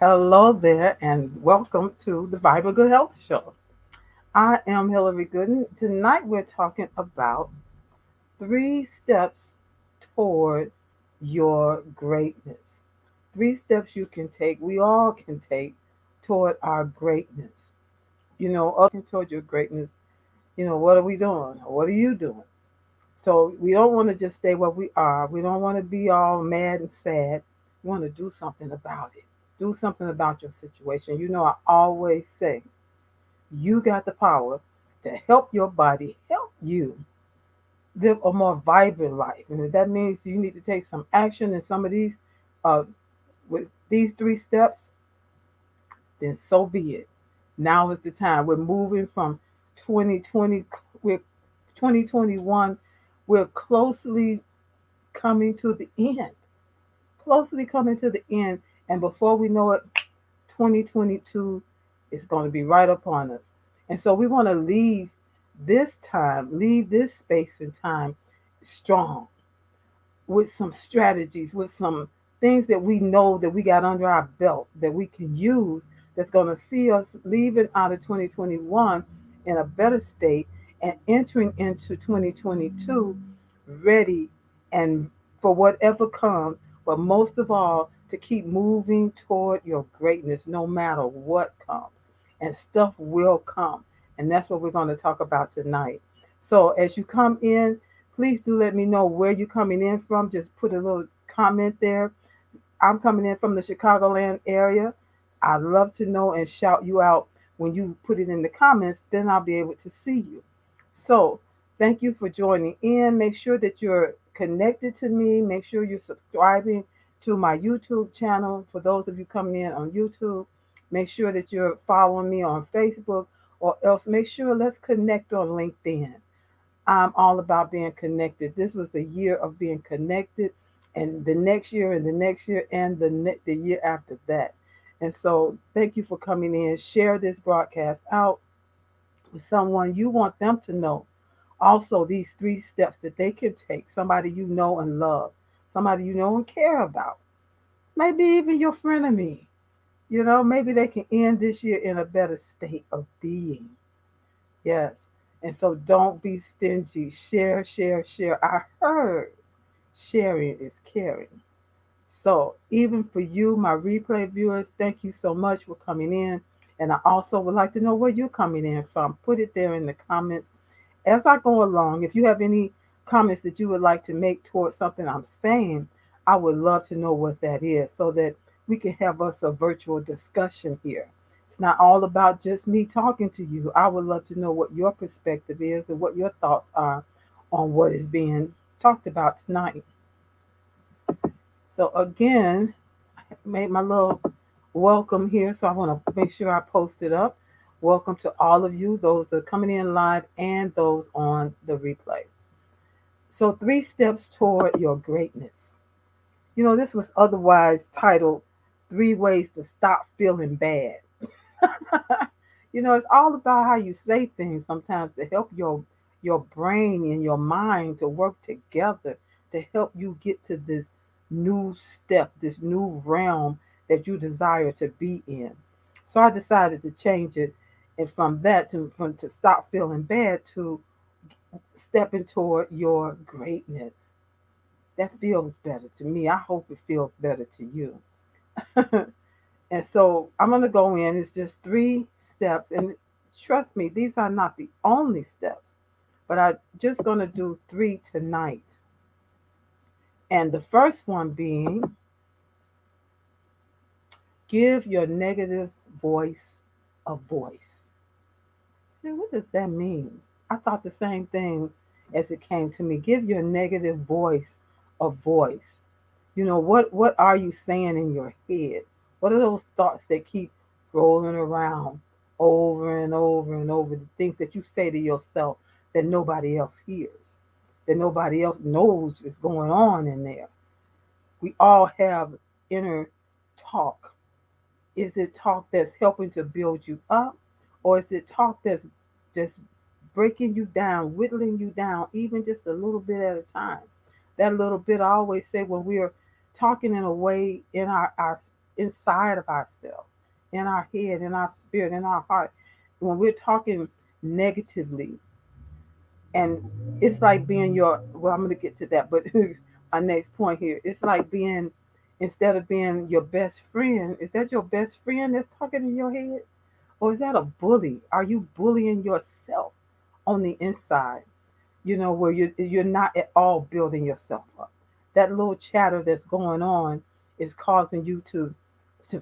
Hello there, and welcome to the Vibrant Good Health Show. I am Hillary Gooden. Tonight we're talking about 3 steps toward your greatness. 3 steps you can take, we all can take toward our greatness. Toward your greatness, what are we doing? What are you doing? So we don't want to just stay where we are. We don't want to be all mad and sad. We want to do something about it. Do something about your situation. I always say you got the power to help your body help you live a more vibrant life. And if that means you need to take some action in some of these, uh, with these 3 steps, then so be it. Now is the time. We're moving from 2020, we're 2021, we're coming to the end, closely coming to the end. And before we know it, 2022 is going to be right upon us. And so we want to leave this space and time strong with some strategies, with some things that we know that we got under our belt that we can use that's going to see us leaving out of 2021 in a better state and entering into 2022 ready and for whatever comes, but most of all, to keep moving toward your greatness no matter what comes. And stuff will come. And that's what we're going to talk about tonight. So as you come in, please do let me know where you're coming in from. Just put a little comment there. I'm coming in from the Chicagoland area. I'd love to know and shout you out when you put it in the comments, then I'll be able to see you. So, thank you for joining in. Make sure that you're connected to me. Make sure you're subscribing to my YouTube channel. For those of you coming in on YouTube, make sure that you're following me on Facebook, or else make sure let's connect on LinkedIn. I'm all about being connected. This was the year of being connected, and the next year, and the next year, and the year after that. And so, thank you for coming in. Share this broadcast out with someone you want them to know. Also, these 3 steps that they can take. Somebody you know and love, somebody you know and care about. Maybe even your frenemy. Maybe they can end this year in a better state of being. Yes. And so don't be stingy. Share, share, share. I heard sharing is caring. So even for you, my replay viewers, thank you so much for coming in. And I also would like to know where you're coming in from. Put it there in the comments. As I go along, if you have any comments that you would like to make towards something I'm saying, I would love to know what that is so that we can have us a virtual discussion here. It's not all about just me talking to you. I would love to know what your perspective is and what your thoughts are on what is being talked about tonight. So again, I made my little welcome here, so I want to make sure I post it up. Welcome to all of you, those that are coming in live and those on the replay. So 3 steps toward your greatness. This was otherwise titled 3 Ways to Stop Feeling Bad. It's all about how you say things sometimes to help your brain and your mind to work together to help you get to this new step, this new realm that you desire to be in. So I decided to change it, and from that to stop feeling bad to stepping toward your greatness. That feels better to me. I hope it feels better to you. And so I'm going to go in. It's just 3 steps. And trust me, these are not the only steps, but I'm just going to do 3 tonight. And the first one being give your negative voice a voice. See, what does that mean? I thought the same thing as it came to me. Give your negative voice a voice. What are you saying in your head? What are those thoughts that keep rolling around over and over and over? The things that you say to yourself that nobody else hears, that nobody else knows is going on in there. We all have inner talk. Is it talk that's helping to build you up, or is it talk that's breaking you down, whittling you down, even just a little bit at a time? That little bit, I always say, when we are talking in a way in inside of ourselves, in our head, in our spirit, in our heart. When we're talking negatively, and it's like being well, I'm going to get to that, but our next point here, it's like being, instead of being your best friend, is that your best friend that's talking in your head? Or is that a bully? Are you bullying yourself on the inside? Where you're not at all building yourself up. That little chatter that's going on is causing you to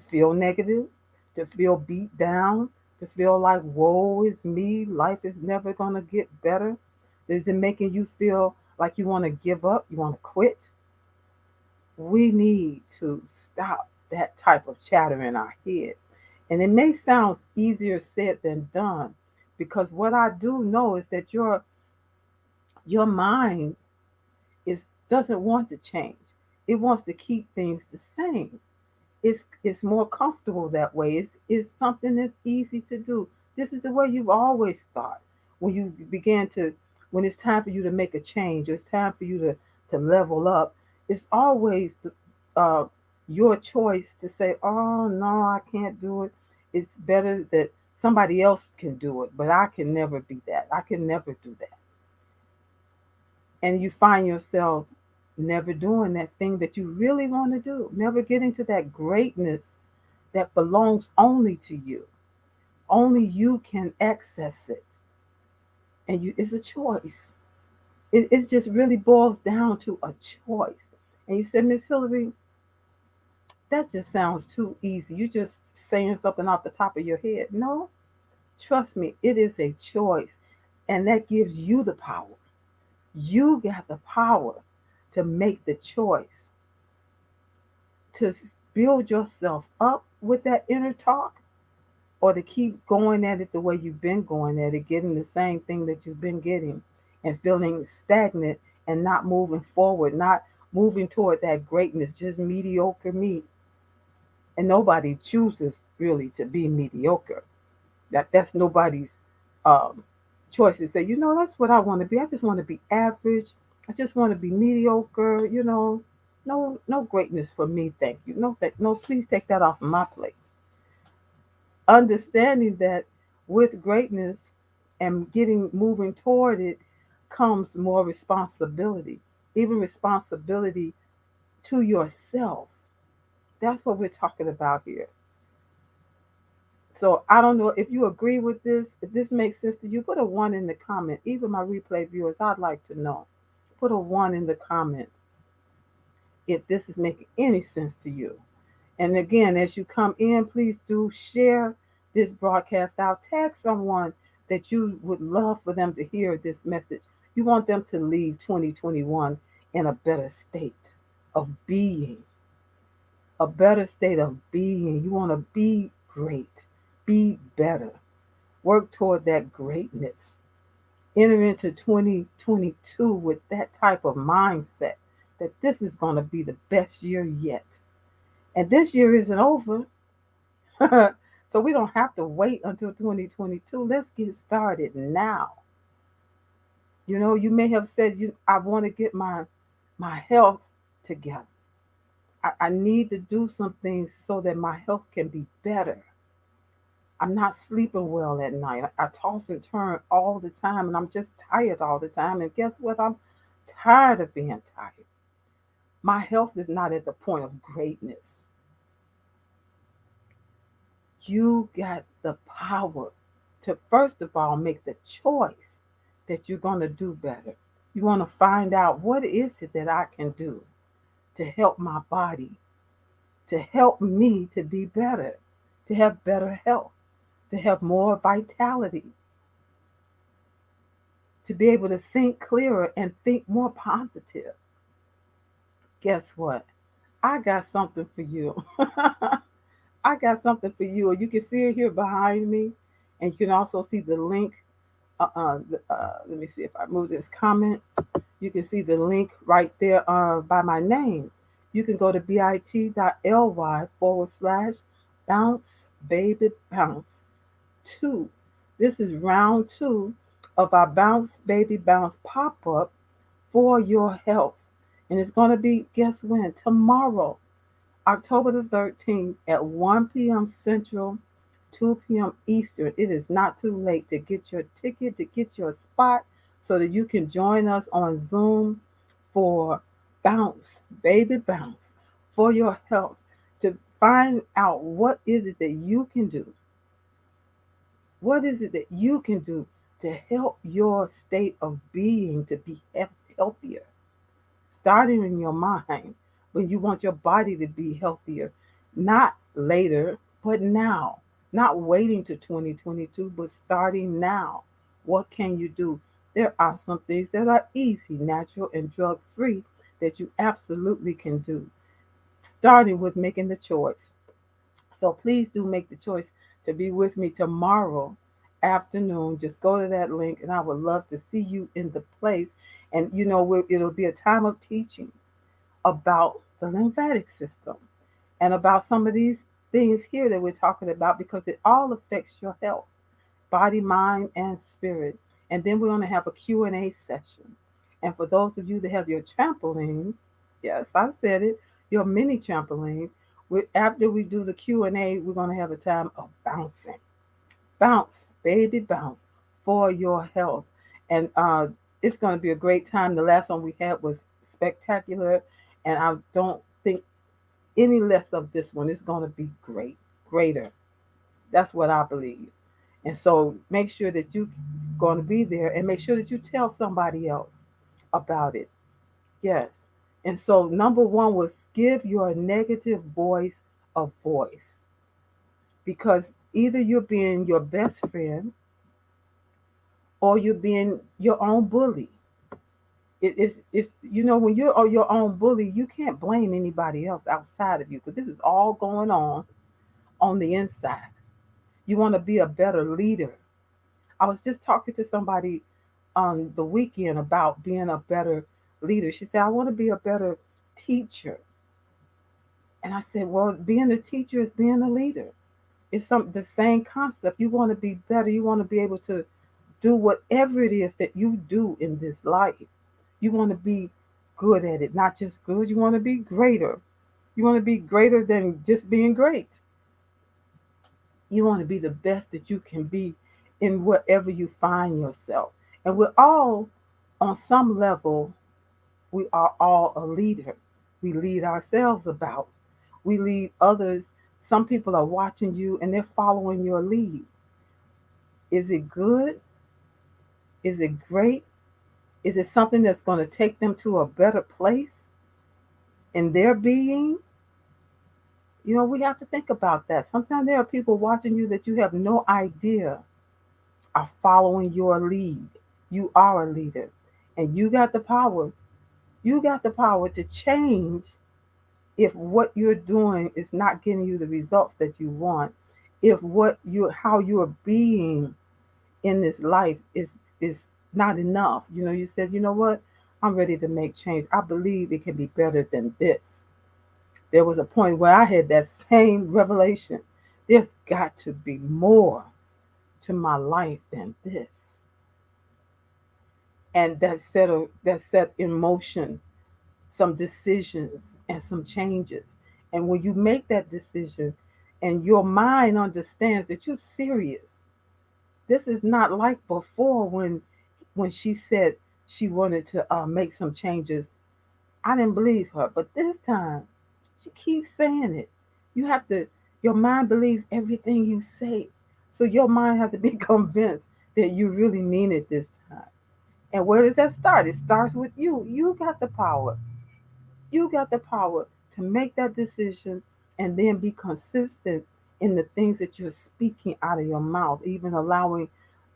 feel negative, to feel beat down, to feel like woe is me, life is never gonna get better. Is it making you feel like you want to give up, you want to quit? We need to stop that type of chatter in our head. And it may sound easier said than done, because what I do know is that your mind is doesn't want to change. It wants to keep things the same. It's more comfortable that way. It's something that's easy to do. This is the way you've always thought. When you began to when it's time for you to make a change, or it's time for you to level up, it's always uh, your choice to say, "Oh no, I can't do it. It's better that somebody else can do it, but I can never be that. I can never do that." And you find yourself never doing that thing that you really want to do, never getting to that greatness that belongs only to you. Only you can access it. And it's a choice. It just really boils down to a choice. And you said, Miss Hillary, that just sounds too easy. You just saying something off the top of your head. No, trust me, it is a choice. And that gives you the power. You got the power to make the choice to build yourself up with that inner talk, or to keep going at it the way you've been going at it, getting the same thing that you've been getting and feeling stagnant and not moving forward, not moving toward that greatness, just mediocre me. And nobody chooses really to be mediocre. That's nobody's um, choice to say, that's what I want to be. I just want to be average. I just want to be mediocre. No greatness for me, thank you. No, please take that off of my plate. Understanding that with greatness and getting moving toward it comes more responsibility, even responsibility to yourself. That's what we're talking about here. So I don't know if you agree with this. If this makes sense to you, put a one in the comment. Even my replay viewers, I'd like to know. Put a one in the comment if this is making any sense to you. And again, as you come in, please do share this broadcast out. Tag someone that you would love for them to hear this message. You want them to leave 2021 in a better state of being. A better state of being. You want to be great. Be better. Work toward that greatness. Enter into 2022 with that type of mindset that this is going to be the best year yet. And this year isn't over. So we don't have to wait until 2022. Let's get started now. You may have said, I want to get my health together. I need to do some things so that my health can be better. I'm not sleeping well at night. I toss and turn all the time, and I'm just tired all the time. And guess what? I'm tired of being tired. My health is not at the point of greatness. You got the power to, first of all, make the choice that you're going to do better. You want to find out, what is it that I can do to help my body, to help me to be better, to have better health, to have more vitality, to be able to think clearer and think more positive. Guess what? I got something for you. I got something for you. You can see it here behind me, and you can also see the link. Let me see if I move this comment. You can see the link right there by my name. You can go to bit.ly/bounce baby bounce 2. This is round 2 of our Bounce Baby Bounce pop up for your health. And it's going to be, guess when? Tomorrow. October the 13th at 1 p.m. Central, 2 p.m. Eastern. It is not too late to get your ticket, to get your spot, so that you can join us on Zoom for Bounce, Baby Bounce, for your health, to find out what is it that you can do. What is it that you can do to help your state of being to be healthier? Starting in your mind, when you want your body to be healthier, not later, but now. Not waiting to 2022, but starting now. What can you do? There are some things that are easy, natural, and drug free that you absolutely can do, starting with making the choice. So please do make the choice to be with me tomorrow afternoon. Just go to that link, and I would love to see you in the place. And it'll be a time of teaching about the lymphatic system and about some of these things here that we're talking about, because it all affects your health, body, mind, and spirit. And then we're going to have a Q&A session. And for those of you that have your trampolines, yes, I said it, your mini trampolines, after we do the Q&A, we're going to have a time of bouncing. Bounce, baby, bounce, for your health. And it's going to be a great time. The last one we had was spectacular, and I don't think any less of this one. Is going to be greater. That's what I believe. And so make sure that you're going to be there, and make sure that you tell somebody else about it. Yes. And so number one was give your negative voice a voice, because either you're being your best friend or you're being your own bully. When you're your own bully, you can't blame anybody else outside of you, because this is all going on the inside. You want to be a better leader. I was just talking to somebody on the weekend about being a better leader. She said, I want to be a better teacher. And I said, well, being a teacher is being a leader. It's the same concept. You want to be better. You want to be able to do whatever it is that you do in this life. You want to be good at it, not just good. You want to be greater. You want to be greater than just being great. You want to be the best that you can be in wherever you find yourself. And we're all, on some level, we are all a leader. We lead ourselves about. We lead others. Some people are watching you and they're following your lead. Is it good? Is it great? Is it something that's going to take them to a better place in their being? We have to think about that. Sometimes there are people watching you that you have no idea are following your lead. You are a leader, and you got the power. You got the power to change if what you're doing is not getting you the results that you want. If how you're being in this life is not enough. You said, you know what? I'm ready to make change. I believe it can be better than this. There was a point where I had that same revelation. There's got to be more to my life than this. And that set in motion some decisions and some changes. And when you make that decision and your mind understands that you're serious, this is not like before when she said she wanted to make some changes. I didn't believe her, but this time she keeps saying it. Your mind believes everything you say. So your mind have to be convinced that you really mean it this time. And where does that start? It starts with you. You got the power. You got the power to make that decision and then be consistent in the things that you're speaking out of your mouth, even allowing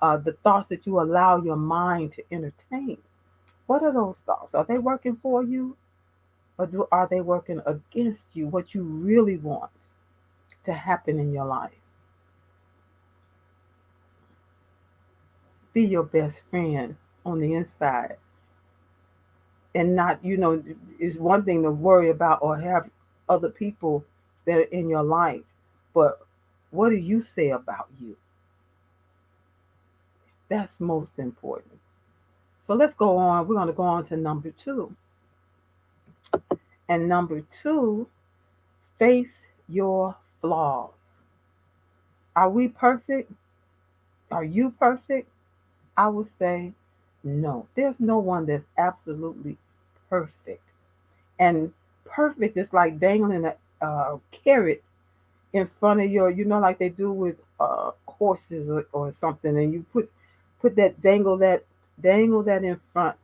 the thoughts that you allow your mind to entertain. What are those thoughts? Are they working for you, or are they working against you, what you really want to happen in your life? Be your best friend on the inside, and not, it's one thing to worry about or have other people that are in your life, but what do you say about you? That's most important. So let's go on. We're going to go on to number two. And number two, Face your flaws. Are we perfect? Are you perfect? I would say no. There's no one that's absolutely perfect. And perfect is like dangling a carrot in front of like they do with horses or something, and you put dangle that in front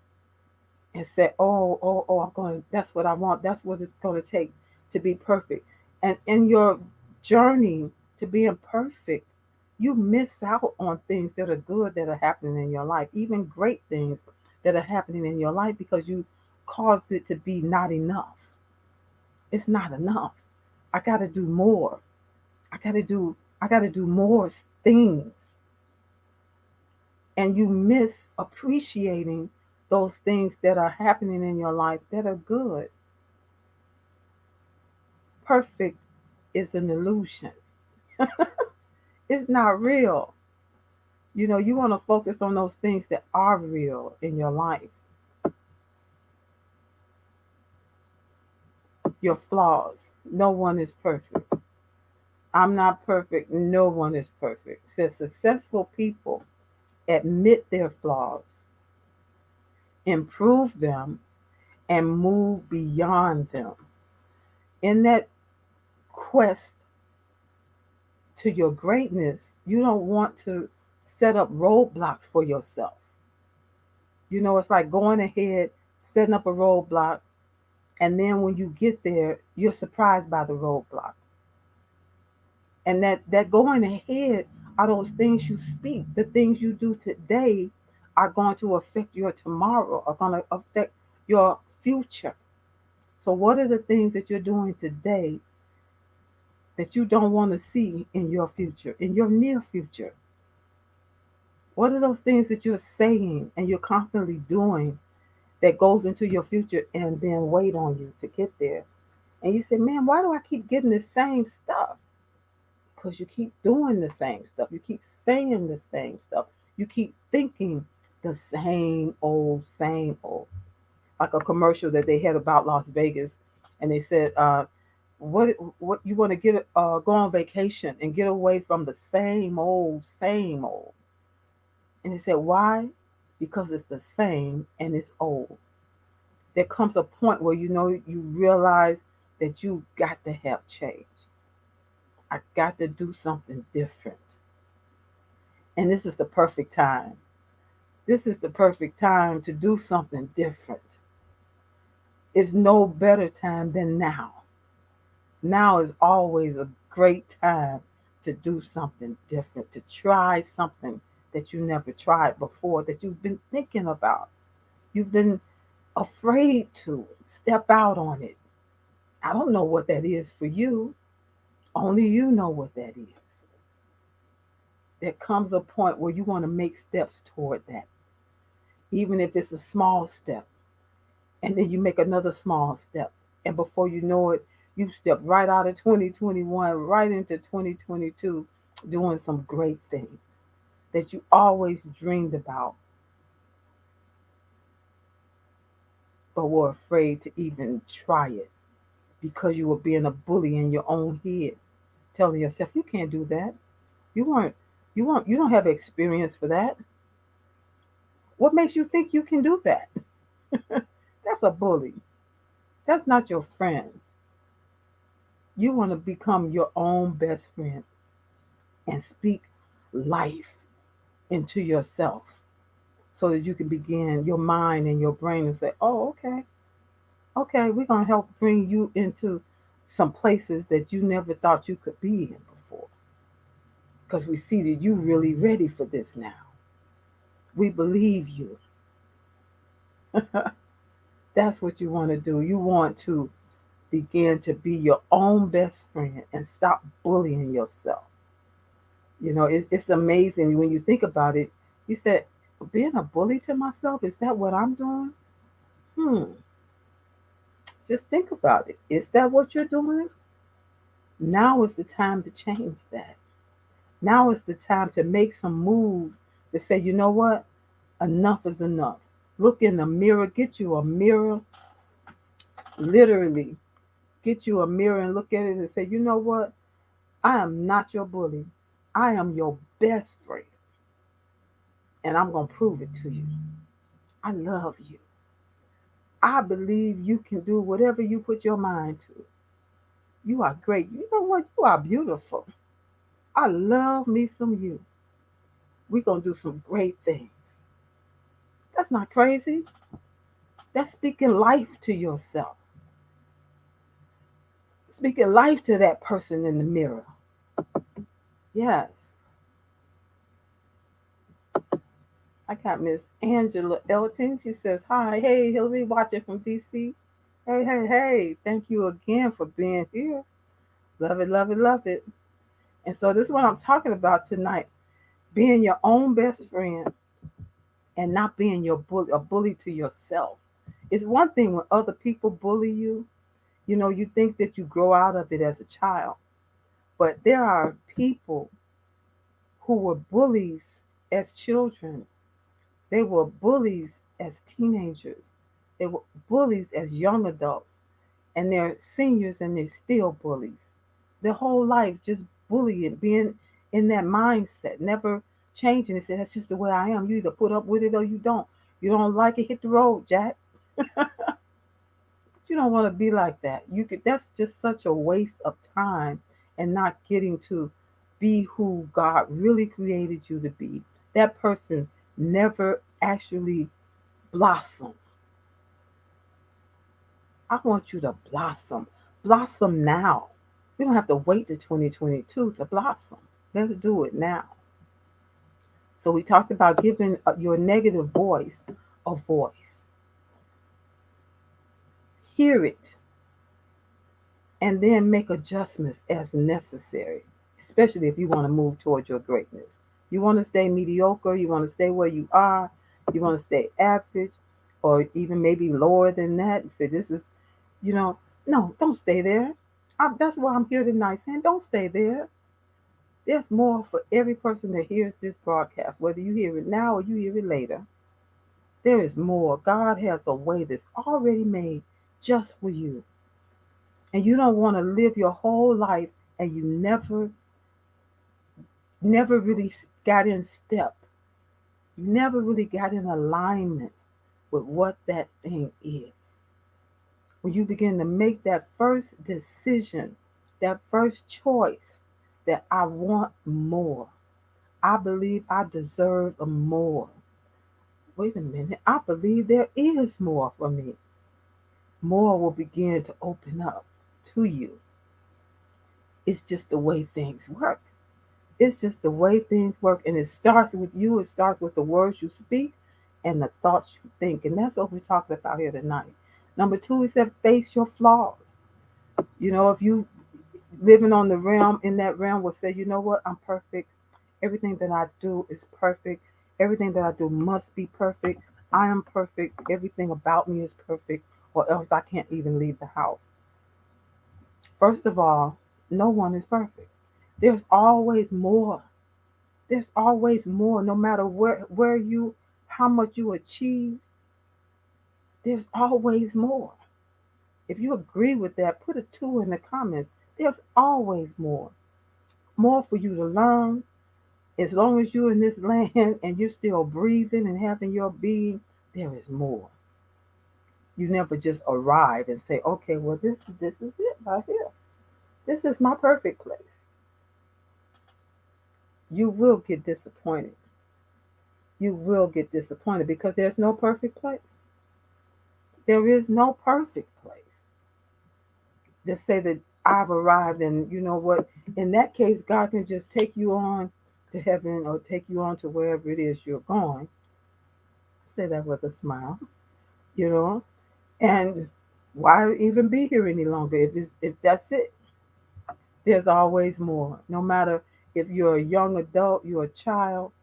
and say, oh, that's what I want. That's what it's going to take to be perfect. And in your journey to being perfect, you miss out on things that are good that are happening in your life, even great things that are happening in your life because you caused it to be not enough. It's not enough. I got to do more. I got to do more things. And you miss appreciating those things that are happening in your life that are good. Perfect is an illusion. It's not real. You want to focus on those things that are real in your life. Your flaws. No one is perfect. I'm not perfect. No one is perfect. Says successful people admit their flaws, improve them, and move beyond them. In that quest to your greatness, you don't want to set up roadblocks for yourself. It's like going ahead, setting up a roadblock, and then when you get there, you're surprised by the roadblock. And that going ahead are those things you speak. The things you do today are going to affect your tomorrow, are going to affect your future. So what are the things that you're doing today that you don't want to see in your future, in your near future? What are those things that you're saying and you're constantly doing that goes into your future and then wait on you to get there? And you say, man, why do I keep getting the same stuff? Because you keep doing the same stuff. You keep saying the same stuff. You keep thinking the same old, same old. Like a commercial that they had about Las Vegas, and they said, what you want to get go on vacation and get away from the same old. And they said, why? Because it's the same and it's old. There comes a point where you realize that you got to have change. I got to do something different. And this is the perfect time. This is the perfect time to do something different. It's no better time than now. Now is always a great time to do something different, to try something that you never tried before, that you've been thinking about. You've been afraid to step out on it. I don't know what that is for you. Only you know what that is. There comes a point where you want to make steps toward that, even if it's a small step. And then you make another small step. And before you know it, you step right out of 2021, right into 2022, doing some great things that you always dreamed about, but were afraid to even try it because you were being a bully in your own head, telling yourself you can't do that. You don't have experience for that. What makes you think you can do that? That's a bully. That's not your friend. You want to become your own best friend and speak life into yourself so that you can begin your mind and your brain and say, oh, okay, we're going to help bring you into some places that you never thought you could be in before. Because we see that you're really ready for this now. We believe you. That's what you want to do. You want to begin to be your own best friend and stop bullying yourself. It's amazing when you think about it. You said, being a bully to myself, is that what I'm doing? Hmm. Just think about it. Is that what you're doing? Now is the time to change that. Now is the time to make some moves to say, you know what? Enough is enough. Look in the mirror, get you a mirror, literally get you a mirror and look at it and say, you know what? I am not your bully. I am your best friend. And I'm going to prove it to you. I love you. I believe you can do whatever you put your mind to. You are great. You know what? You are beautiful. I love me some you. We're going to do some great things. That's not crazy. That's speaking life to yourself. Speaking life to that person in the mirror. Yes. I got Miss Angela Elton. She says, hi, hey, Hillary, watching from DC. Hey, hey, hey. Thank you again for being here. Love it, love it, love it. And so this is what I'm talking about tonight. Being your own best friend and not being a bully to yourself. It's one thing when other people bully you, you think that you grow out of it as a child. But there are people who were bullies as children. They were bullies as teenagers. They were bullies as young adults. And they're seniors and they're still bullies. Their whole life just bullying, being in that mindset, never changing. They say, that's just the way I am. You either put up with it or you don't. You don't like it, hit the road, Jack. You don't want to be like that. That's just such a waste of time and not getting to be who God really created you to be. That person never actually blossomed. I want you to blossom. Blossom now. We don't have to wait to 2022 to blossom. Let's do it now. So we talked about giving your negative voice a voice. Hear it and then make adjustments as necessary, especially if you want to move towards your greatness. You want to stay mediocre, you want to stay where you are, you want to stay average, or even maybe lower than that. You say, this is, no, don't stay there. That's why I'm here tonight saying, don't stay there. There's more for every person that hears this broadcast, whether you hear it now or you hear it later. There is more. God has a way that's already made just for you. And you don't want to live your whole life and you never really got in step. You never really got in alignment with what that thing is. When you begin to make that first decision, that first choice that I want more. I believe I deserve more. Wait a minute. I believe there is more for me. More will begin to open up to you. It's just the way things work. It's just the way things work. And it starts with you. It starts with the words you speak and the thoughts you think. And that's what we're talking about here tonight. Number two, we said face your flaws. If you living on the realm, in that realm will say, you know what, I'm perfect. Everything that I do is perfect. Everything that I do must be perfect. I am perfect. Everything about me is perfect, or else I can't even leave the house. First of all, no one is perfect. There's always more. There's always more, no matter how much you achieve, there's always more. If you agree with that, put a 2 in the comments. There's always more. More for you to learn. As long as you're in this land and you're still breathing and having your being, there is more. You never just arrive and say, okay, well, this is it right here. This is my perfect place. You will get disappointed. You will get disappointed because there's no perfect place. There is no perfect place. Just say that I've arrived, and you know what? In that case, God can just take you on to heaven or take you on to wherever it is you're going. Say that with a smile, you know. And why even be here any longer if that's it? There's always more. No matter if you're a young adult, you're a child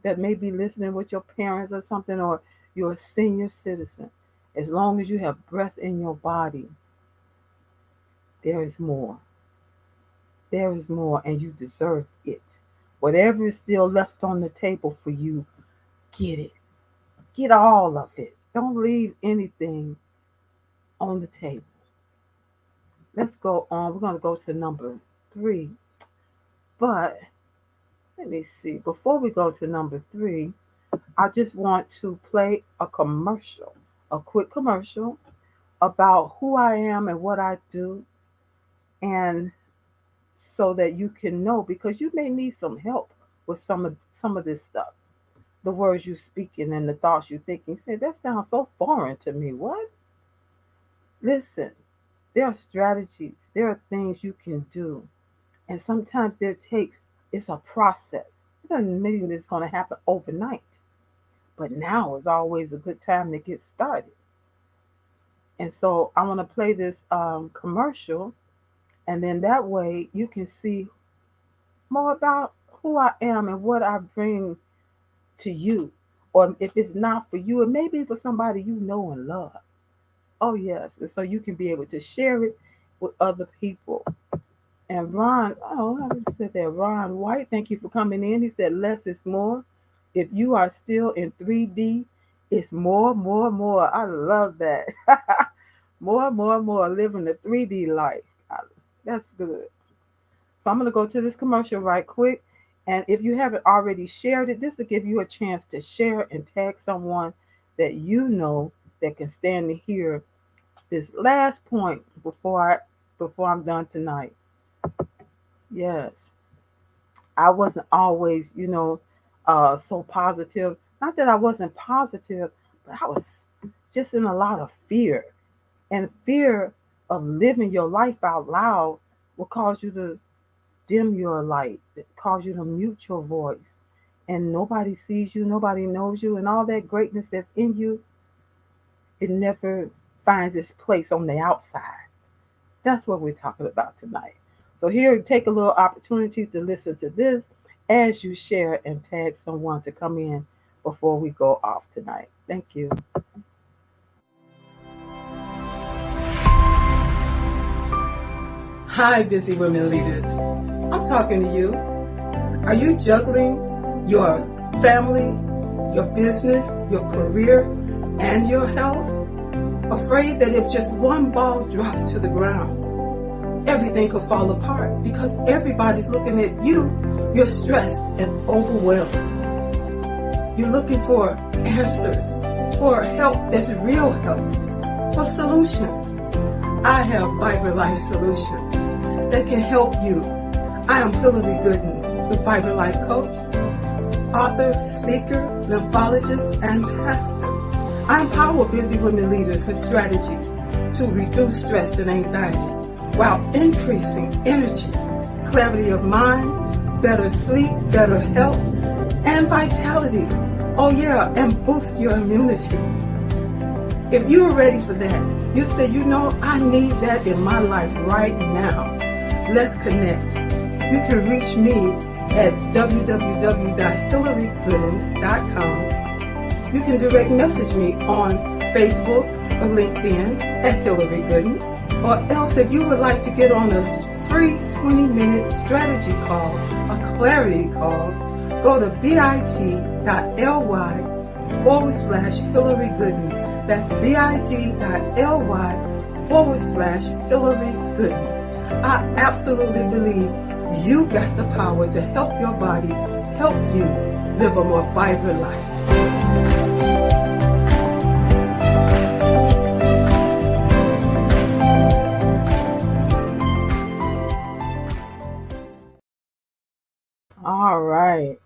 that may be listening with your parents or something, or you're a senior citizen. As long as you have breath in your body, there is more. There is more, and you deserve it. Whatever is still left on the table for you, get it. Get all of it. Don't leave anything on the table. let's go on. We're going to go to number 3. But let me see. Before we go to number 3, I just want to play a commercial, a quick commercial about who I am and what I do, and so that you can know, because you may need some help with some of this stuff. The words you speaking and the thoughts you thinking. Say that sounds so foreign to me. What? Listen, there are strategies. There are things you can do, and sometimes it's a process. It doesn't mean it's going to happen overnight, but now is always a good time to get started. And so I want to play this commercial, and then that way you can see more about who I am and what I bring to you. Or if it's not for you, it may be for somebody you know and love. Oh, yes. And so you can be able to share it with other people. And Ron, oh, I just said that. Ron White, thank you for coming in. He said, less is more. If you are still in 3D, it's more, more, more. I love that. More, more, more. Living the 3D life. That's good. So I'm going to go to this commercial right quick. And if you haven't already shared it, this will give you a chance to share and tag someone that you know that can stand to hear this last point before I'm done tonight. Yes, I wasn't always, so positive. Not that I wasn't positive, but I was just in a lot of fear. And fear of living your life out loud will cause you to dim your light, it cause you to mute your voice. And nobody sees you, nobody knows you, and all that greatness that's in you, it never finds its place on the outside. That's what we're talking about tonight. So here, take a little opportunity to listen to this as you share and tag someone to come in before we go off tonight. Thank you. Hi, busy women leaders. I'm talking to you. Are you juggling your family, your business, your career, and your health? Afraid that if just one ball drops to the ground, everything could fall apart because everybody's looking at you. You're stressed and overwhelmed. You're looking for answers, for help that's real help, for solutions. I have Vibrant Life Solutions that can help you. I am Hillary Gooden, the Vibrant Life Coach, author, speaker, lymphologist, and pastor. I empower busy women leaders with strategies to reduce stress and anxiety while increasing energy, clarity of mind, better sleep, better health, and vitality. Oh yeah, and boost your immunity. If you are ready for that, you say, I need that in my life right now. Let's connect. You can reach me at www.hillarygooden.com. You can direct message me on Facebook or LinkedIn at Hillary Gooden. Or else if you would like to get on a free 20-minute strategy call, a clarity call, go to bit.ly/Hillary Gooden. That's bit.ly/Hillary Gooden. I absolutely believe you got the power to help your body, help you live a more vibrant life. All right.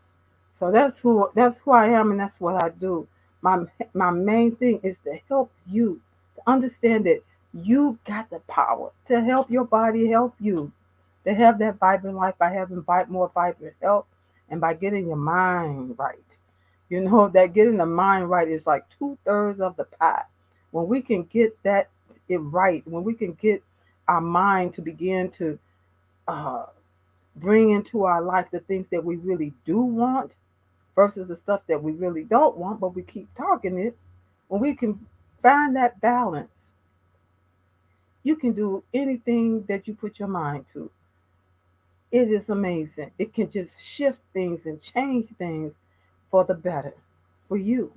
So that's who I am, and that's what I do. My my main thing is to help you to understand that you got the power to help your body help you to have that vibrant life by having more vibrant health and by getting your mind right. That getting the mind right is like 2/3 of the pie. When we can get it right, when we can get our mind to begin to uh, bring into our life the things that we really do want versus the stuff that we really don't want, but we keep talking it. When we can find that balance, you can do anything that you put your mind to. It is amazing. It can just shift things and change things for the better for you.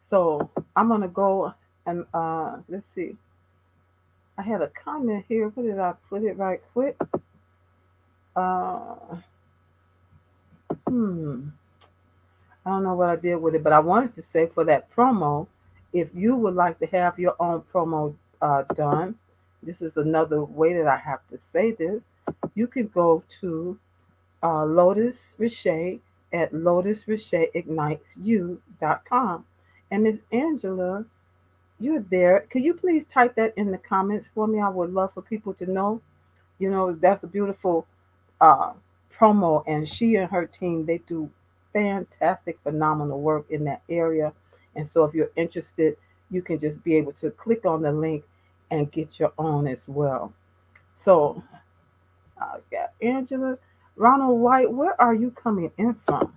So I'm going to go and let's see. I had a comment here. Where did I put it right quick? Uh, hmm. I don't know what I did with it, but I wanted to say for that promo, if you would like to have your own promo done, this is another way that I have to say this. You can go to Lotus Richey at lotusricheyignitesyou.com. And Miss Angela, you're there. Could you please type that in the comments for me? I would love for people to know. You know, that's a beautiful uh, promo, and she and her team, they do fantastic, phenomenal work in that area. And so, if you're interested, you can just be able to click on the link and get your own as well. So, I got Angela. Ronald White, where are you coming in from?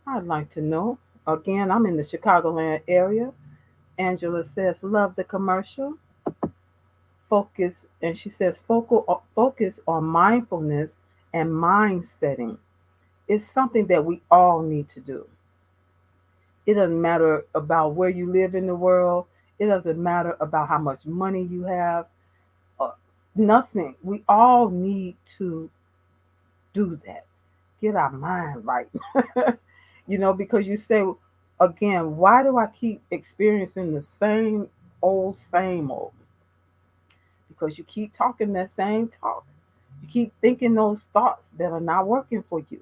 I'd like to know. Again, I'm in the Chicagoland area. Angela says, love the commercial. Focus, and she says, focus on mindfulness and mind setting. It's something that we all need to do. It doesn't matter about where you live in the world. It doesn't matter about how much money you have. Uh, Nothing. We all need to do that. Get our mind right. Because you say, again, why do I keep experiencing the same old? Because you keep talking that same talk. You keep thinking those thoughts that are not working for you.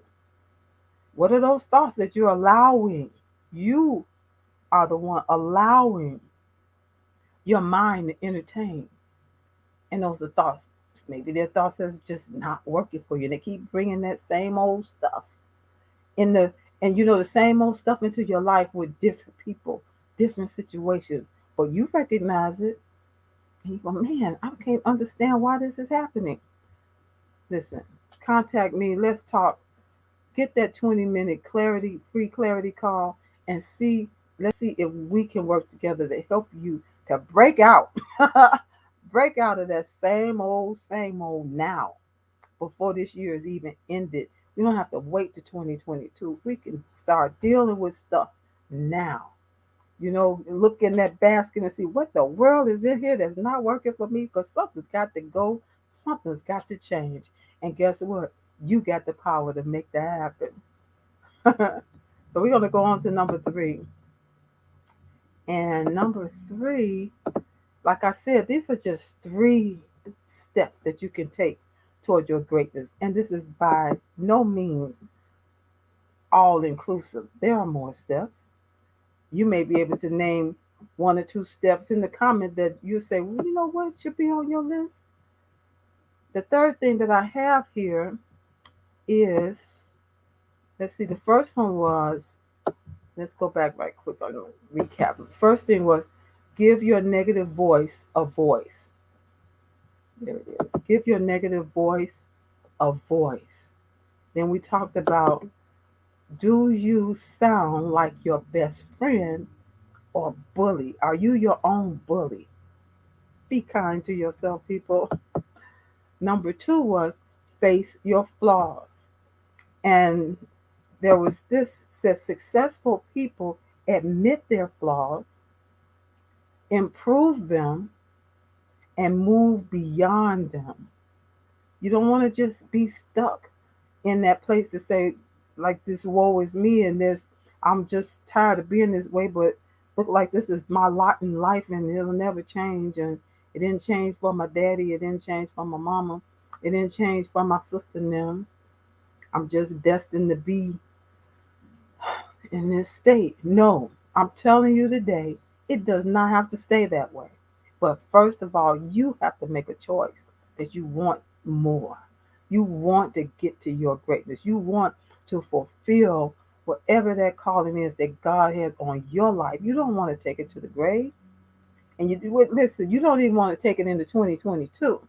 What are those thoughts that you're allowing? You are the one allowing your mind to entertain. And those are thoughts. Maybe they're thoughts that's just not working for you. They keep bringing that same old stuff in the and the same old stuff into your life with different people, different situations. But you recognize it, and you go, man, I can't understand why this is happening. Listen, contact me. Let's talk. Get that 20-minute free clarity call, and let's see if we can work together to help you to break out, break out of that same old now before this year is even ended. We don't have to wait to 2022. We can start dealing with stuff now. Look in that basket and see what the world is in here that's not working for me, because something's got to go, something's got to change. And guess what? You got the power to make that happen. So we're going to go on to number three. And number three, like I said, these are just three steps that you can take toward your greatness. And this is by no means all inclusive. There are more steps. You may be able to name one or two steps in the comment that you say, well, you know what should be on your list? The third thing that I have here is, let's see, the first one was, let's go back right quick on the recap. The first thing was give your negative voice a voice. There it is. Give your negative voice a voice. Then we talked about, do you sound like your best friend or bully? Are you your own bully? Be kind to yourself, people. Number two was face your flaws. And there was this says successful people admit their flaws, improve them, and move beyond them. You don't want to just be stuck in that place to say, like, this woe is me, and I'm just tired of being this way, but look like this is my lot in life and it'll never change. And it didn't change for my daddy, it didn't change for my mama, it didn't change for my sister and them. I'm just destined to be in this state. No, I'm telling you today, it does not have to stay that way. But first of all, you have to make a choice that you want more. You want to get to your greatness. You want to fulfill whatever that calling is that God has on your life. You don't want to take it to the grave. And listen, you don't even want to take it into 2022.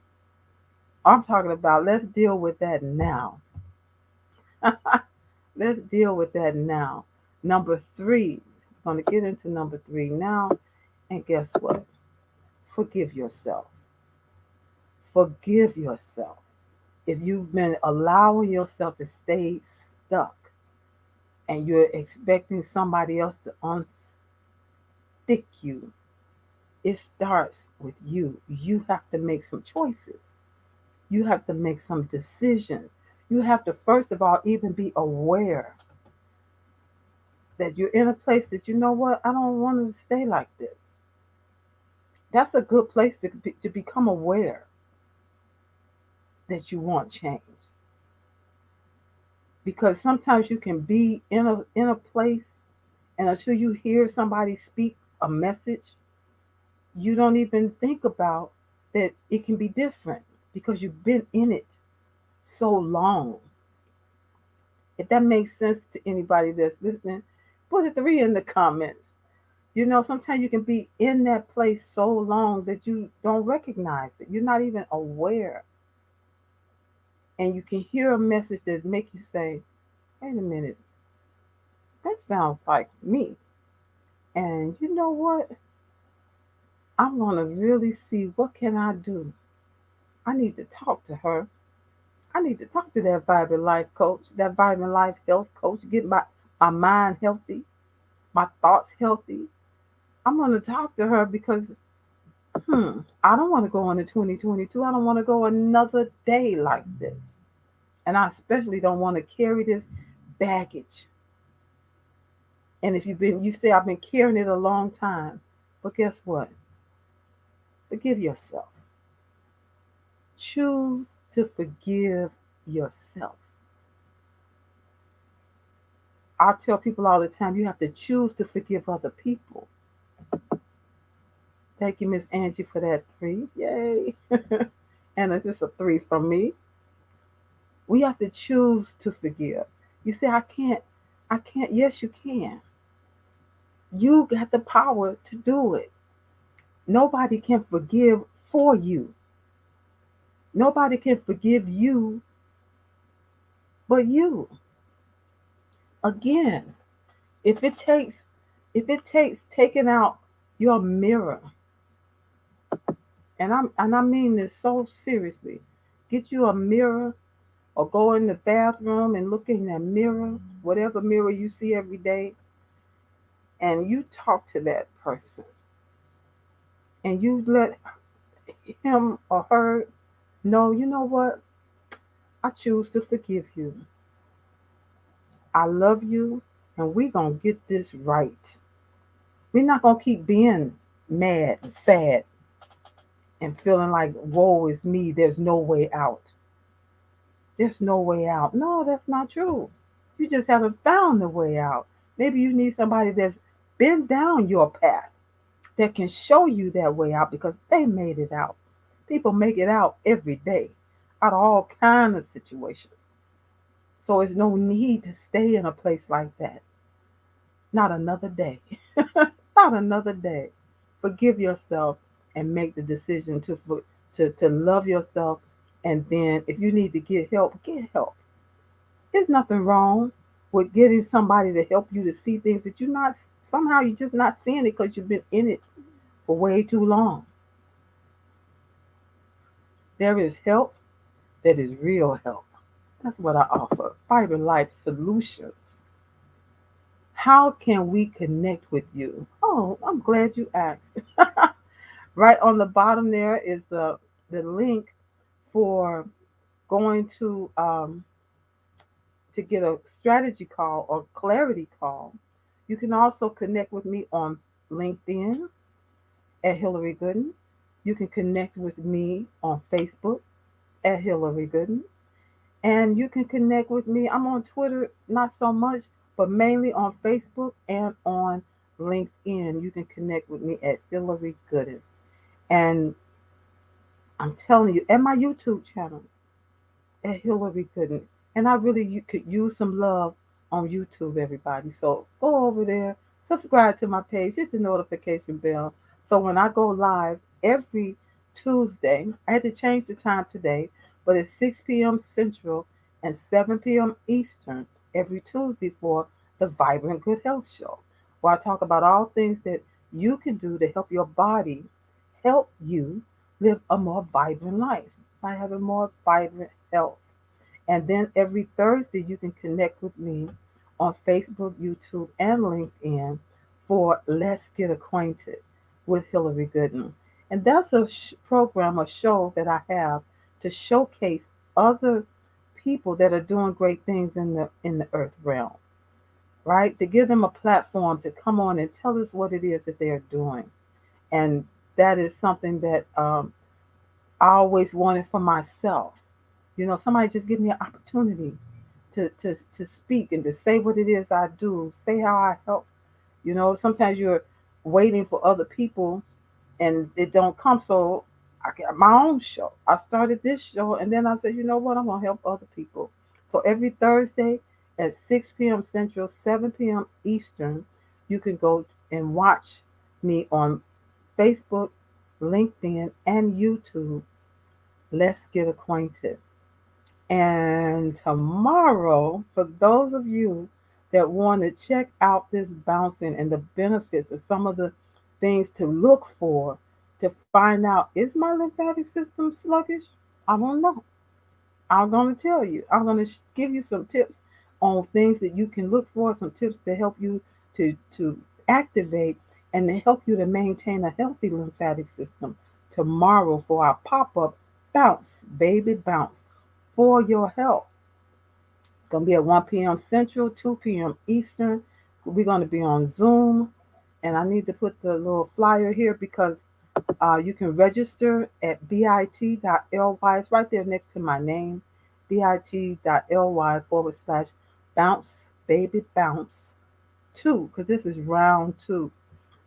I'm talking about, let's deal with that now. Let's deal with that now. Number three, I'm going to get into number three now. And guess what? Forgive yourself. Forgive yourself. If you've been allowing yourself to stay stuck and you're expecting somebody else to unstick you, It starts with you. You have to make some choices. You have to make some decisions. You have to, first of all, even be aware that you're in a place that, you know what, I don't want to stay like this. That's a good place to become aware that you want change. Because sometimes you can be in a place, and until you hear somebody speak a message, you don't even think about that it can be different because you've been in it so long. If that makes sense to anybody that's listening, put a 3 in the comments. You know, sometimes you can be in that place so long that you don't recognize it. You're not even aware. And you can hear a message that make you say, wait a minute, that sounds like me. And you know what? I'm going to really see what can I do. I need to talk to her. I need to talk to that Vibrant Life coach, that Vibrant Life health coach, get my mind healthy, my thoughts healthy. I'm going to talk to her because, I don't want to go into 2022. I don't want to go another day like this. And I especially don't want to carry this baggage. And if you say I've been carrying it a long time, but guess what? Forgive yourself. Choose to forgive yourself. I tell people all the time, you have to choose to forgive other people. Thank you, Miss Angie, for that 3. Yay. And it's just a 3 from me. We have to choose to forgive. You say, I can't. I can't. Yes, you can. You got the power to do it. Nobody can forgive for you. Nobody can forgive you but you. Again, if it takes taking out your mirror, and I mean this so seriously, get you a mirror or go in the bathroom and look in that mirror, whatever mirror you see every day, and you talk to that person and you let him or her know, you know what? I choose to forgive you. I love you, and we're going to get this right. We're not going to keep being mad and sad and feeling like, woe is me, there's no way out. There's no way out. No, that's not true. You just haven't found the way out. Maybe you need somebody that's been down your path that can show you that way out because they made it out. People make it out every day out of all kinds of situations. So it's no need to stay in a place like that. Not another day. Not another day. Forgive yourself and make the decision to love yourself. And then if you need to get help, get help. There's nothing wrong with getting somebody to help you to see things that you're not, somehow you're just not seeing it because you've been in it for way too long. There is help that is real help. That's what I offer. Vibrant Life Solutions. How can we connect with you? Oh, I'm glad you asked. Right on the bottom there is the link for going to get a strategy call or clarity call. You can also connect with me on LinkedIn at Hillary Gooden. You can connect with me on Facebook at Hillary Gooden. And you can connect with me. I'm on Twitter, not so much, but mainly on Facebook and on LinkedIn. You can connect with me at Hillary Gooden. And I'm telling you, and my YouTube channel at Hillary Gooden. And I really you could use some love on YouTube, everybody. So go over there, subscribe to my page, hit the notification bell. So when I go live every Tuesday, I had to change the time today, but it's 6 p.m. Central and 7 p.m. Eastern every Tuesday for the Vibrant Good Health Show, where I talk about all things that you can do to help your body help you live a more vibrant life by having more vibrant health. And then every Thursday, you can connect with me on Facebook, YouTube, and LinkedIn for Let's Get Acquainted. with Hillary Gooden. And that's a program, a show that I have to showcase other people that are doing great things in the earth realm, right? To give them a platform to come on and tell us what it is that they are doing. And that is something that I always wanted for myself. You know, somebody just give me an opportunity to speak and to say what it is I do, say how I help. You know, sometimes you're waiting for other people and it don't come. So I got my own show. I started this show and then I said, you know what, I'm gonna help other people. So every Thursday at 6 p.m. Central, 7 p.m. Eastern, you can go and watch me on Facebook, LinkedIn, and YouTube. Let's get acquainted. And tomorrow, for those of you that want to check out this bouncing and the benefits of some of the things to look for to find out, is my lymphatic system sluggish? I don't know. I'm going to tell you. I'm going to give you some tips on things that you can look for, some tips to help you to activate and to help you to maintain a healthy lymphatic system tomorrow for our pop-up bounce, baby bounce for your health. It's going to be at 1 p.m. Central, 2 p.m. Eastern. We're going to be on Zoom. And I need to put the little flyer here because you can register at bit.ly. It's right there next to my name, bit.ly/ bounce, baby bounce 2, because this is round 2.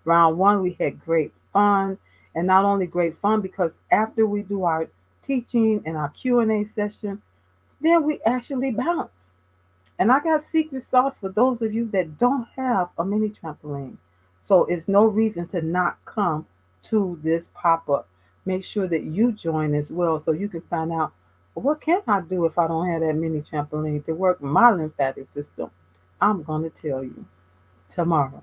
Round 1, we had great fun. And not only great fun, because after we do our teaching and our Q&A session, then we actually bounce. And I got secret sauce for those of you that don't have a mini trampoline. So it's no reason to not come to this pop-up. Make sure that you join as well so you can find out, well, what can I do if I don't have that mini trampoline to work my lymphatic system? I'm going to tell you tomorrow.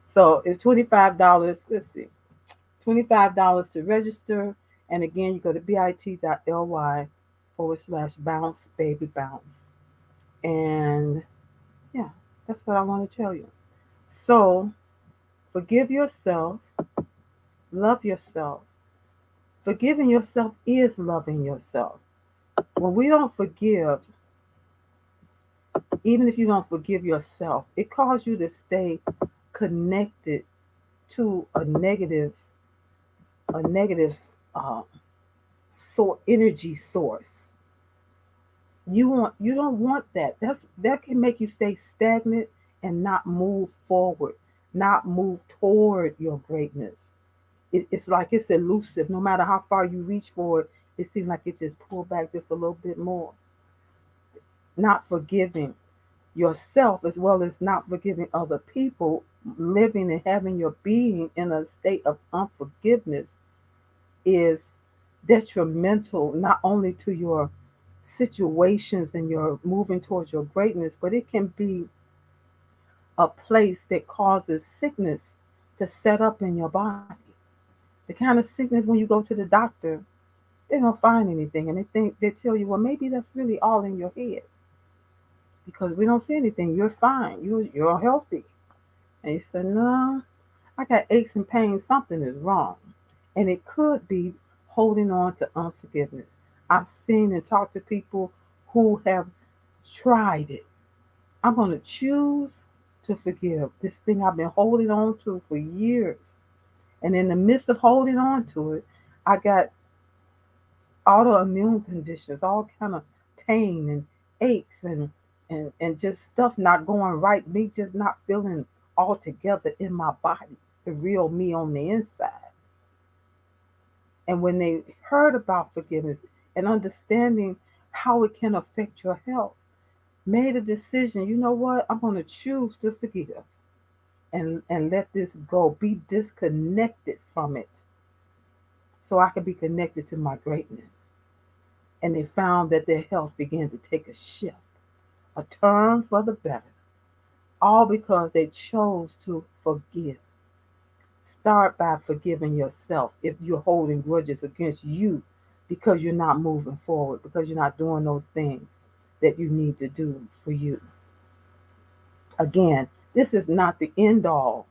So it's $25. Let's see. $25 to register. And again, you go to bit.ly/bounce baby bounce. And yeah, that's what I want to tell you. So forgive yourself, love yourself. Forgiving yourself is loving yourself. When we don't forgive, even if you don't forgive yourself, it causes you to stay connected to a negative uh, energy source. You don't want that. That can make you stay stagnant and not move forward, not move toward your greatness. It's like it's elusive. No matter how far you reach for it, it seems like it just pulled back just a little bit more. Not forgiving yourself as well as not forgiving other people, living and having your being in a state of unforgiveness is detrimental not only to your situations and your moving towards your greatness, but it can be a place that causes sickness to set up in your body. The kind of sickness when you go to the doctor, they don't find anything and they tell you, well, maybe that's really all in your head because we don't see anything. You're fine. You're healthy. And you say, no, I got aches and pains. Something is wrong. And it could be holding on to unforgiveness. I've seen and talked to people who have tried it. I'm going to choose to forgive this thing I've been holding on to for years. And in the midst of holding on to it, I got autoimmune conditions, all kind of pain and aches and just stuff not going right, me just not feeling all together in my body, the real me on the inside. And when they heard about forgiveness and understanding how it can affect your health, made a decision, you know what, I'm going to choose to forgive and let this go, be disconnected from it so I can be connected to my greatness. And they found that their health began to take a shift, a turn for the better, all because they chose to forgive. Start by forgiving yourself if you're holding grudges against you because you're not moving forward, because you're not doing those things that you need to do for you. Again, this is not the end all.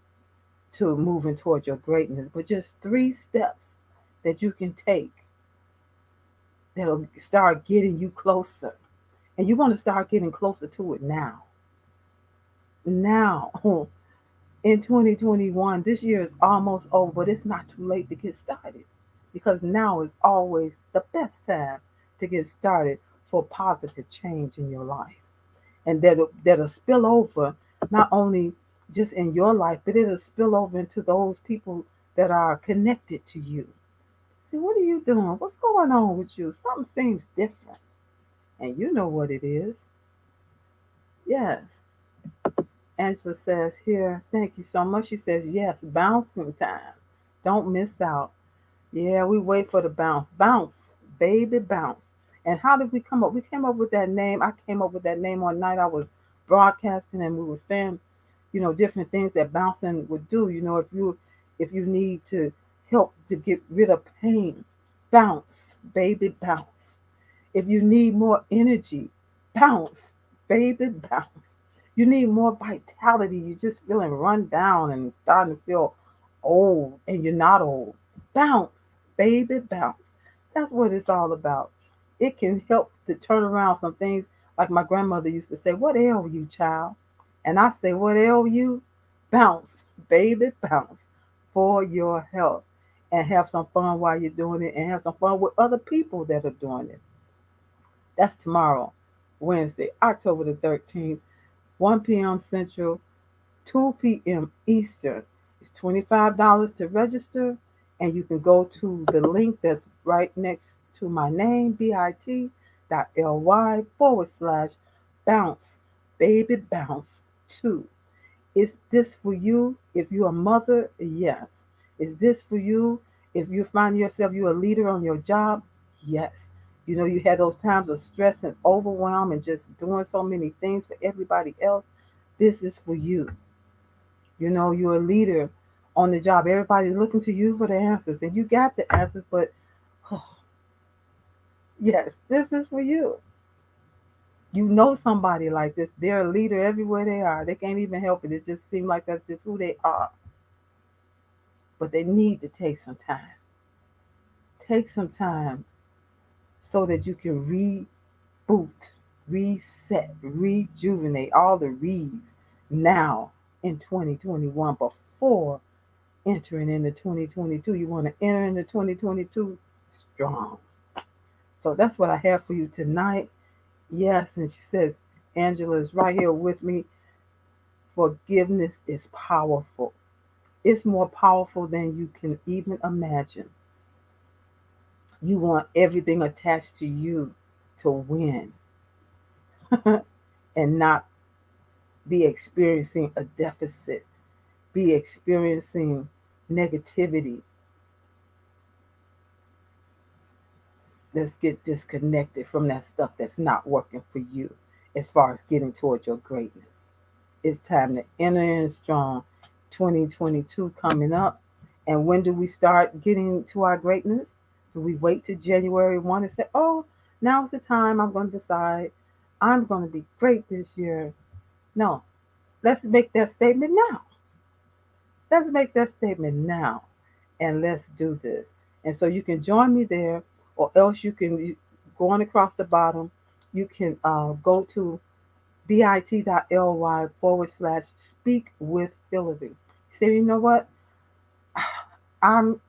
to moving towards your greatness, but just 3 steps that you can take that'll start getting you closer. And you want to start getting closer to it now. Now, in 2021, this year is almost over, but it's not too late to get started because now is always the best time to get started for positive change in your life. And that'll spill over not only just in your life, but it'll spill over into those people that are connected to you. See, what are you doing? What's going on with you? Something seems different. And you know what it is. Yes. Angela says here, thank you so much. She says, yes, bouncing time. Don't miss out. Yeah, we wait for the bounce. Bounce, baby, bounce. And how did we come up? We came up with that name. I came up with that name one night. I was broadcasting and we were saying, different things that bouncing would do. If you need to help to get rid of pain, bounce, baby, bounce. If you need more energy, bounce, baby, bounce. You need more vitality. You're just feeling run down and starting to feel old, and you're not old. Bounce, baby, bounce. That's what it's all about. It can help to turn around some things. Like my grandmother used to say, "What ail you, child?" And I say, "What ail you? Bounce, baby, bounce for your health." And have some fun while you're doing it, and have some fun with other people that are doing it. That's tomorrow, Wednesday, October the 13th, 1 p.m. Central, 2 p.m. Eastern. It's $25 to register, and you can go to the link that's right next to my name, bit.ly/bounce, baby bounce 2. Is this for you if you're a mother? Yes. Is this for you if you find yourself you're a leader on your job? Yes. You had those times of stress and overwhelm and just doing so many things for everybody else. This is for you. You're a leader on the job. Everybody's looking to you for the answers, and you got the answers, but oh, yes, this is for you. You know somebody like this. They're a leader everywhere they are. They can't even help it. It just seems like that's just who they are. But they need to take some time. Take some time so that you can reboot, reset, rejuvenate all the reads now in 2021 before entering into 2022. You want to enter into 2022 strong. So that's what I have for you tonight. Yes, and she says, Angela is right here with me. Forgiveness is powerful. It's more powerful than you can even imagine. You want everything attached to you to win and not be experiencing a deficit, be experiencing negativity. Let's get disconnected from that stuff that's not working for you as far as getting towards your greatness. It's time to enter in strong. 2022 coming up. And when do we start getting to our greatness? Do we wait to January 1 and say, oh, now's the time I'm going to decide I'm going to be great this year? No, let's make that statement now. Let's make that statement now and let's do this. And so you can join me there, or else you can go on across the bottom. You can go to bit.ly/speak with Hillary. Say, you know what? I'm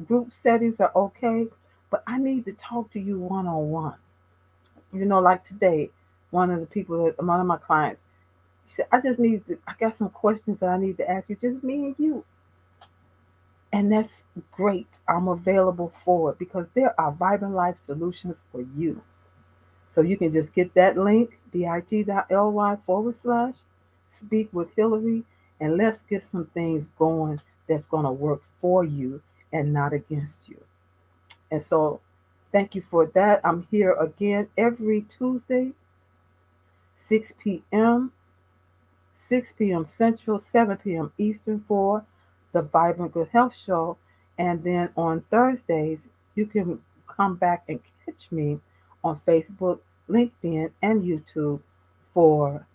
group settings are okay, but I need to talk to you one on one. Like today, one of my clients, she said, I got some questions that I need to ask you, just me and you. And that's great. I'm available for it because there are Vibrant Life solutions for you. So you can just get that link, bit.ly/speak with Hillary, and let's get some things going that's going to work for you and not against you. And so thank you for that. I'm here again every Tuesday, 6 p.m., 6 p.m. Central, 7 p.m. Eastern for the Vibrant Good Health Show. And then on Thursdays, you can come back and catch me on Facebook, LinkedIn, and YouTube for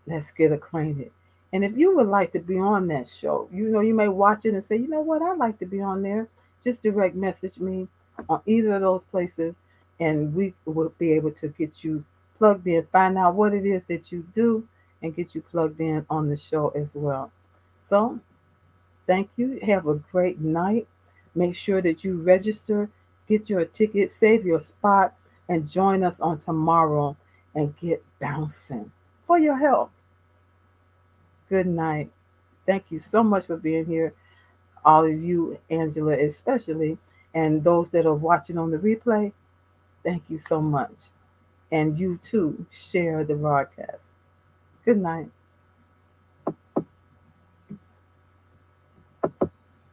Let's Get Acquainted. And if you would like to be on that show, you may watch it and say, you know what, I'd like to be on there. Just direct message me on either of those places, and we will be able to get you plugged in, find out what it is that you do, and get you plugged in on the show as well. So, thank you. Have a great night. Make sure that you register, get your ticket, save your spot, and join us on tomorrow and get bouncing for your health. Good night. Thank you so much for being here. All of you, Angela, especially, and those that are watching on the replay, thank you so much. And you too, share the broadcast. Good night.